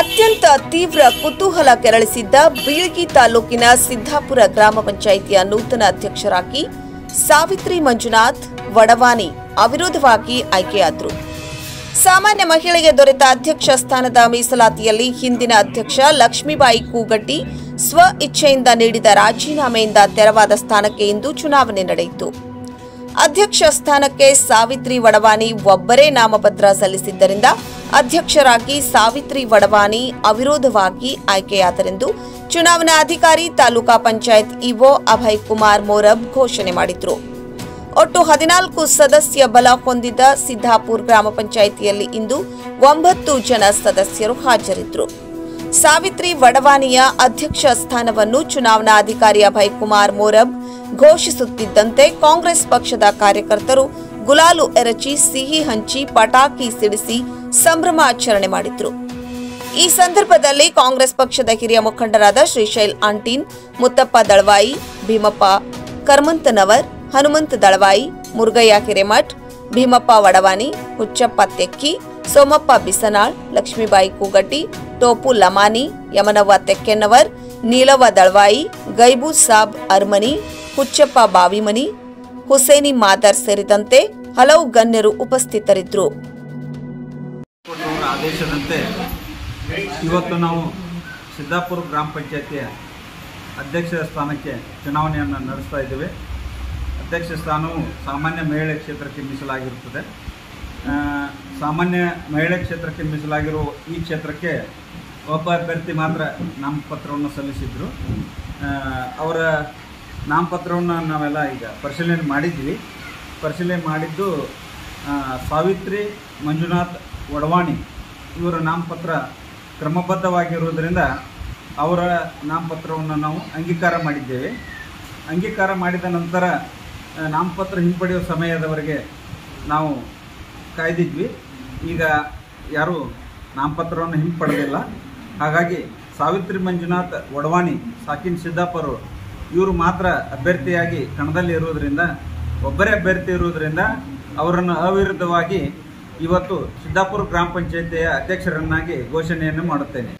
ಅತ್ಯಂತ ತೀವ್ರ ಕುತೂಹಲ ಕೆರಳಿಸಿದ್ದ ಬೀಳ್ಗಿ ತಾಲೂಕಿನ ಸಿದ್ದಾಪುರ ಗ್ರಾಮ ಪಂಚಾಯಿತಿಯ ನೂತನ ಅಧ್ಯಕ್ಷರಾಗಿ ಸಾವಿತ್ರಿ ಮಂಜುನಾಥ್ ವಡವಾನಿ ಅವಿರೋಧವಾಗಿ ಆಯ್ಕೆಯಾದರು. ಸಾಮಾನ್ಯ ಮಹಿಳೆಗೆ ದೊರೆತ ಅಧ್ಯಕ್ಷ ಸ್ಥಾನದ ಮೀಸಲಾತಿಯಲ್ಲಿ ಹಿಂದಿನ ಅಧ್ಯಕ್ಷ ಲಕ್ಷ್ಮೀಬಾಯಿ ಕೂಗಟ್ಟಿ ಸ್ವ ಇಚ್ಛೆಯಿಂದ ನೀಡಿದ ರಾಜೀನಾಮೆಯಿಂದ ತೆರವಾದ ಸ್ಥಾನಕ್ಕೆ ಇಂದು ಚುನಾವಣೆ ನಡೆಯಿತು. ಅಧ್ಯಕ್ಷ ಸ್ಥಾನಕ್ಕೆ ಸಾವಿತ್ರಿ ವಡವಾನಿ ಒಬ್ಬರೇ ನಾಮಪತ್ರ ಸಲ್ಲಿಸಿದ್ದರಿಂದ ಅಧ್ಯಕ್ಷರಾಗಿ ಸಾವಿತ್ರಿ ವಡವಾನಿ ಅವಿರೋಧವಾಗಿ ಆಯ್ಕೆಯಾದರೆಂದು ಚುನಾವಣಾ ಅಧಿಕಾರಿ ತಾಲೂಕಾ ಪಂಚಾಯತ್ ಇಒ ಅಭಯ್ ಕುಮಾರ್ ಮೋರಬ್ ಘೋಷಣೆ ಮಾಡಿದರು. ಒಟ್ಟು 14 ಸದಸ್ಯ ಬಲ ಹೊಂದಿದ್ದ ಸಿದ್ದಾಪುರ ಗ್ರಾಮ ಪಂಚಾಯಿತಿಯಲ್ಲಿ ಇಂದು 9 ಜನ ಸದಸ್ಯರು ಹಾಜರಿದ್ದರು. ಸಾವಿತ್ರಿ ವಡವಾನಿಯ ಅಧ್ಯಕ್ಷ ಸ್ಥಾನವನ್ನು ಚುನಾವಣಾ ಅಧಿಕಾರಿ ಅಭಯ್ ಕುಮಾರ್ ಮೋರಬ್ ಘೋಷಿಸುತ್ತಿದ್ದಂತೆ ಕಾಂಗ್ರೆಸ್ ಪಕ್ಷದ ಕಾರ್ಯಕರ್ತರು ಗುಲಾಲು ಎರಚಿ ಸಿಹಿ ಹಂಚಿ ಪಟಾಕಿ ಸಿಡಿಸಿ ಸಂಭ್ರಮಾಚರಣೆ ಮಾಡಿದ್ರು. ಈ ಸಂದರ್ಭದಲ್ಲಿ ಕಾಂಗ್ರೆಸ್ ಪಕ್ಷದ ಹಿರಿಯ ಮುಖಂಡರಾದ ಶ್ರೀಶೈಲ್ ಆಂಟೀನ್, ಮುತ್ತಪ್ಪ ದಳವಾಯಿ, ಭೀಮಪ್ಪ ಕರ್ಮಂತನವರ್, ಹನುಮಂತ ದಳವಾಯಿ, ಮುರುಗಯ್ಯ ಹಿರೇಮಠ್, ಭೀಮಪ್ಪ ವಡವಾನಿ, ಹುಚ್ಚಪ್ಪ ತೆಕ್ಕಿ, ಸೋಮಪ್ಪ ಬಿಸನಾಳ್, ಲಕ್ಷ್ಮೀಬಾಯಿ ಕೂಗಟ್ಟಿ, ಟೋಪು ಲಮಾನಿ, ಯಮನವ್ವ ತೆಕ್ಕೆನ್ನವರ್, ನೀಲವ್ವ ದಳವಾಯಿ, ಗೈಬು ಸಾಬ್ ಅರ್ಮನಿ, ಹುಚ್ಚಪ್ಪ ಬಾವಿಮನಿ, ಹುಸೇನಿ ಮಾದರ್ ಸೇರಿದಂತೆ ಹಲವು ಗಣ್ಯರು ಉಪಸ್ಥಿತರಿದ್ದರು. ಆದೇಶದಂತೆ ಇವತ್ತು ನಾವು ಸಿದ್ದಾಪುರ ಗ್ರಾಮ ಪಂಚಾಯತಿಯ ಅಧ್ಯಕ್ಷ ಸ್ಥಾನಕ್ಕೆ ಚುನಾವಣೆಯನ್ನು ನಡೆಸ್ತಾ ಇದ್ದೇವೆ. ಅಧ್ಯಕ್ಷ ಸ್ಥಾನವು ಸಾಮಾನ್ಯ ಮಹಿಳೆ ಕ್ಷೇತ್ರಕ್ಕೆ ಮೀಸಲಾಗಿರುತ್ತದೆ. ಸಾಮಾನ್ಯ ಮಹಿಳೆ ಕ್ಷೇತ್ರಕ್ಕೆ ಮೀಸಲಾಗಿರುವ ಈ ಕ್ಷೇತ್ರಕ್ಕೆ ಒಬ್ಬ ಅಭ್ಯರ್ಥಿ ಮಾತ್ರ ನಾಮಪತ್ರವನ್ನು ಸಲ್ಲಿಸಿದ್ರು. ಅವರ ನಾಮಪತ್ರವನ್ನು ನಾವೆಲ್ಲ ಈಗ ಪರಿಶೀಲನೆ ಮಾಡಿದ್ವಿ. ಪರಿಶೀಲನೆ ಮಾಡಿದ್ದು ಸಾವಿತ್ರಿ ಮಂಜುನಾಥ್ ವಡವಾನಿ ಇವರ ನಾಮಪತ್ರ ಕ್ರಮಬದ್ಧವಾಗಿರುವುದರಿಂದ ಅವರ ನಾಮಪತ್ರವನ್ನು ನಾವು ಅಂಗೀಕಾರ ಮಾಡಿದ್ದೇವೆ. ಅಂಗೀಕಾರ ಮಾಡಿದ ನಂತರ ನಾಮಪತ್ರ ಹಿಂಪಡೆಯುವ ಸಮಯದವರೆಗೆ ನಾವು ಕಾಯ್ದಿದ್ವಿ. ಈಗ ಯಾರೂ ನಾಮಪತ್ರವನ್ನು ಹಿಂಪಡೆದಿಲ್ಲ. ಹಾಗಾಗಿ ಸಾವಿತ್ರಿ ಮಂಜುನಾಥ್ ವಡವಾನಿ ಸಾಕಿನ್ ಸಿದ್ದಾಪುರ ಇವರು ಮಾತ್ರ ಅಭ್ಯರ್ಥಿಯಾಗಿ ಕಣದಲ್ಲಿ ಇರುವುದರಿಂದ, ಒಬ್ಬರೇ ಅಭ್ಯರ್ಥಿ ಇರುವುದರಿಂದ ಅವರನ್ನು ಅವಿರುದ್ಧವಾಗಿ ಇವತ್ತು ಸಿದ್ದಾಪುರ ಗ್ರಾಮ ಪಂಚಾಯತಿಯ ಅಧ್ಯಕ್ಷರನ್ನಾಗಿ ಘೋಷಣೆಯನ್ನು ಮಾಡುತ್ತೇನೆ.